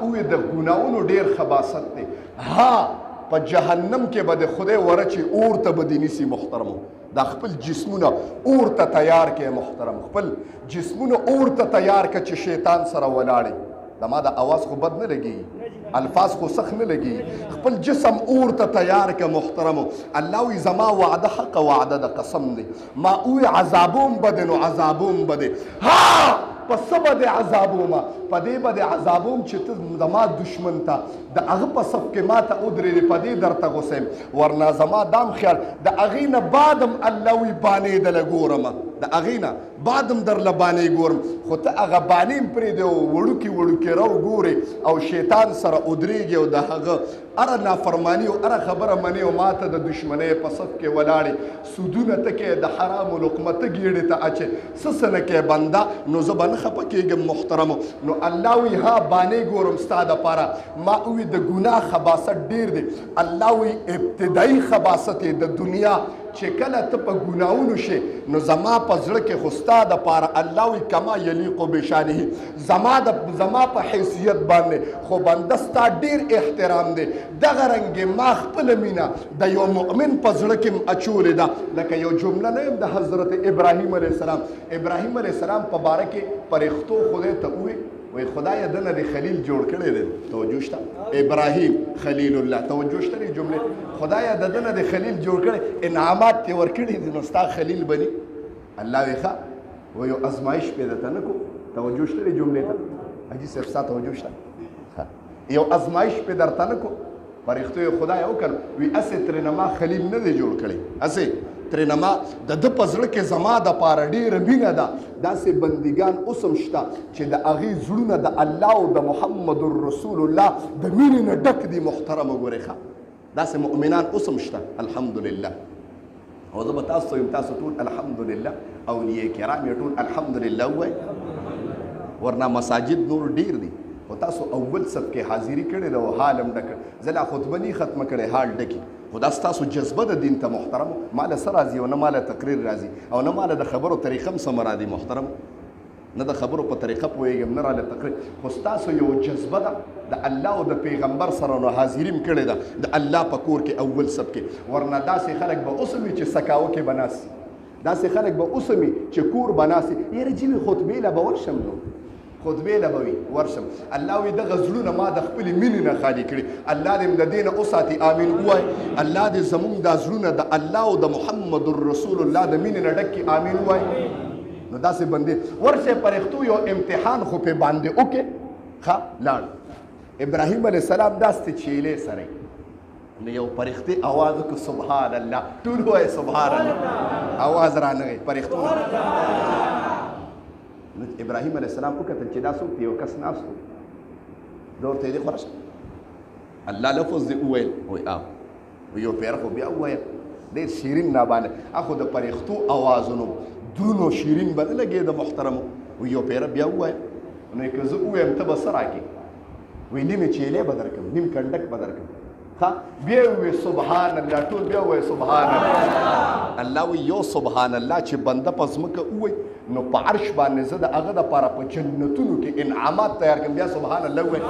وې د ګناهونو ډېر خباست دی. ها په جهنم کې به د خدای ورچې اور ته به دې نیسي محترمو. دا خپل جسمونه اور ته تیار کړئ محترم، خپل جسمونه اور ته تیار کړه چې شیطان سره ولاړې. زما د اواز خو بد نه لګي، الفاظ خو سخت نه لګي. خپل جسم اور ته تیار کړه محترمو. الله وی زما وعده حق وعده د قسم دی. ما وی عذابوم بده نو عذابوم بده. ها پس به د عذابومه په دې به د عذابوم چې ته زما دشمن ته د هغه په صف کې ما ته ودرېدې په دې درته غوسه یم. ورنه زما دام خیال د هغې نه بعد هم الله وی بانېدله ګورمه، د هغې نه بعد هم درله بانې ګورم. خو ته هغه بانې هم پرېږدې او وړوکي وړوکي رو ګورې او شیطان سره ودرېږي او د هغه هره نافرماني او هره خبره منې او ما ته د دشمنۍ په صف کې ولاړې. سودونه ته کې د حرامو لقمه ته ګېډې ته اچې څه نه کې بنده، نو زه به نه خفه کېږم محترمو. نو الله وی ها بانې ګورم ستا دپاره. ما وی د ګناه خباست ډېر دی. الله وی ابتدایي خباست یې د دنیا چې کله ته په ګناهونو شې نو زما په زړه کې خو ستا دپاره الله وی کما یلیق بشانه، زما په حیثیت باندې خو بنده ستا ډېر احترام دی. دغه رنګې ما خپله مینه د یو مؤمن په زړه کې م اچولې ده. لکه یو جمله نه یم د حضرت ابراهیم علیه السلام. ابراهیم علیه السلام په باره کې پرښتو خدای ته ووی وی خدای دنه د خلیل جوړ کړی دی. توجه شته؟ ابراهیم خلیل الله، توجه شته دې جملې؟ خدای د دنه د خلیل جوړ کړی، انعامات ترې ورکړي دي، نو ستا خلیل بني. الله وی ښه و یو ازمایش پې درته نه کو. توجه شته دې جملې ته؟ حاجي صاحب ستا توجه شته؟ یو ازمایش پې درته نه کو. پرښتو یې خدای وکړ وی اسې ترېنه ما خلیل نه دی جوړ کړی، اسې ترېنه ما د ده په زړه کې زما دپاره ډېره مینه ده. داسې بندګان اوس هم شته چې د هغې زړونه د الله او د محمد رسول الله د مینې نه ډک دي محترمه. ګورې ښه داسې مؤمنان اوس هم شته الحمدلله. او زه به تاسو یم تاسو ټول الحمدلله، اولیاء کرام یې ټول الحمدلله ووایي. ورنه مساجد نور ډېر دي خو تاسو اول صف کې حاضري کړې ده او حال هم ډک. زه لا خطبه نه ختمه کړې حال ډکي. خو دا ستاسو جذبه د دین ته محترمو. ماله څه راځي او نه ماله تقریر راځي او نه ماله د خبرو طریقه هم سمه راځي محترم، نه د خبرو په طریقه پوهېږم نه راله تقریر. خو ستاسو یو جذبه ده د الله او د پیغمبر سره نو حاضري م کړې ده د الله په کور کې اول صف کې. ورنه داسې خلک به اوس هم چې سکاوه کې به ناست، داسې خلک به اوس هم چې کور به ناست. یاره جیوې خطبې له به ورشم نو خطبې له به وي ورشم. الله وی دغه زړونه ما د خپلې مینې نه خالي کړي. الله دې د دې نه وساتي امین ووایي. الله دې زمونږ دا زړونه د الله او د محمد رسول الله د مینې نه ډک کړي امین ووایي. نو داسې بندې ورشه پرښتو یو امتحان خو پې باندې وکړې. ښه لاړ ابراهیم علیه السلام داسې چیلې سره نو یو پرښتې اواز وکړو سبحان الله. ټول ووایه سبحان الله. اواز رانغی پرښتو نو ابراهیم علیه السلام وکتل چې دا څوک دی؟ یو کس ناست و. ده ورته یې دې خورشه الله لفظ دې وویل وایي یو پیره خو بیا ووایه ډېر شیرین نابانه اخو د پرښتو اوازونو درونو شیرین به نه لګېده محترمو. وایي یو پیره بیا ووایه. نو که زه ووایم ته به څه راکړې؟ وایي نیمې چیلې به درکړم، نیم کنډک به درکړم. ښه بیا ووایي سبحان الله. ټول بیا ووایي سبحان الله. الله وایي یو سبحان الله چې بنده په ځمکه ووایي نو په عرش باندې زه د هغه دپاره په جنتونو کې انعامات تیار کړم. بیا سبحان الله ووایي.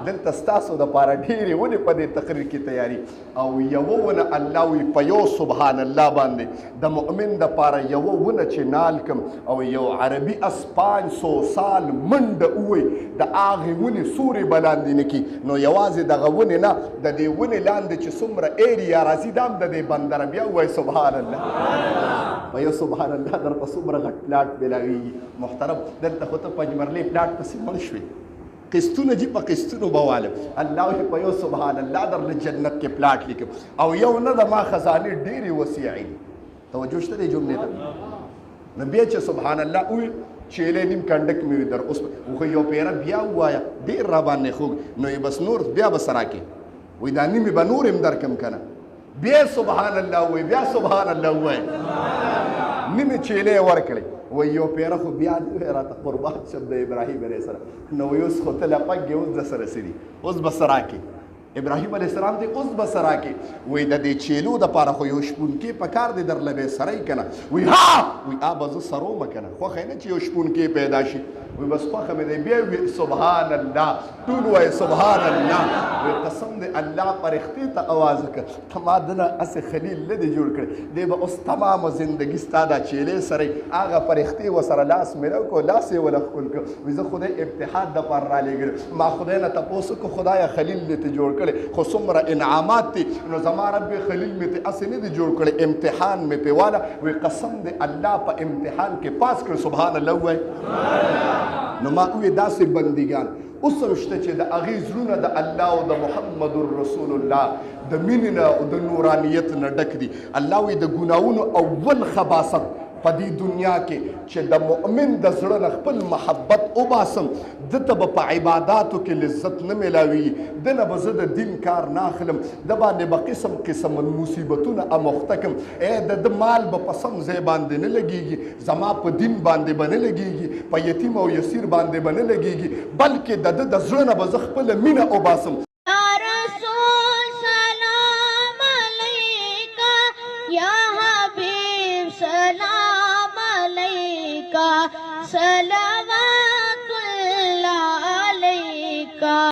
دلته ستاسو دپاره ډېرې ونې په دې تقریر کې تیاري او یوه ونه الله وایي په یو سبحان الله باندې د مؤمن دپاره یوه ونه چې نال کم او یو عربي اس 500 سال منډه ووایي د هغې ونې سورې به لاندې نه کړي. نو یوازې دغه ونې نه د دې ونې لاندې چې څومره ایریا راځي دا هم د دې بندره. بیا ووایي سبحان الله. په یو سبحان الله درته څومره غټ پلاټ میلاویږي محترم. دلته خو ته پنجمرلې پلاټ پسې مړ شوې، قسطونه جي په قسطونو به والم. الله وایي په یو سبحان الله درله جنت کې پلاټ لیکم او یو نه د ما خزانې ډېرې وسیعې دي. توجه شته دې جملې ته؟ نو بیا چې سبحان الله وویل چیلې نیم کنډک مې در اوس خو یو پیره بیا ووایه ډېر را باندې خوږ. نو یې بس نور بیا به څه راکړې؟ وایي دا نیمې به نور هم درکړم که نه. بیا سبحان الله ووایي، بیا سبحان الله ووایي. نیمې چیلې ورکړې. وایي یو پیره خو بیا نه راته قربان شم د ابراهیم علیه السلام. نو وایي اوس خو ته لپک یې اوس د سره څه دي؟ اوس به څه راکړې؟ ابراهیم علیه السلام ته اوس به سره کې وایي د دې چیلو دپاره خو یو شپونکې په کار دی درله به یې سری که نه وایي ها وایي به زه سرومه که نه خوښه یې نه چې یو شپونکې پیدا شي وایي بس خوښه مې دی بیا وایي سبحان الله ټول وایي سبحان الله وایي قسم دی الله فرښتې ته اواز وکړه ته ما دنه هسې خلیل نه دی جوړ کړی دی به اوس تمامه زندګي ستا دا چیلې سره هغه فرښتې ورسره لاس مې راوکړو لاس یې وله ښکل کړ وایي زه خدای ابتحاد دپاره رالېږلم ما خدای نه تپوس وکړو خدایه خلیل دې ته جوړ کړی خو څومره انعامات دي نو زما رب خلیل مې ته هسې نه دی جوړ کړی امتحان مې پې واله وایي قسم دی الله په امتحان کې پاس کړ سبحان الله ووایي نو ما وی داسې بندګان اوس هم شته چې د هغې زړونه د الله او د محمد رسول الله د مینې نه او د نورانیت نه ډک دي الله وی د ګناهونو اول خباست په دې دنیا کې چې د مؤمن د زړه نه خپل محبت وباسم ده ته به په عباداتو کې لذت نه میلاویږي ده نه به زه د دین کار نه اخلم ده باندې به قسم قسم مصیبتونه اموخته کړم د ده مال به په سم ځای باندې نه لګیږي زما په دین باندې به نه لګیږي په یتیم او یسیر باندې به نه لګیږي بلکې د ده د زړه نه به زه خپله مینه وباسم सलाम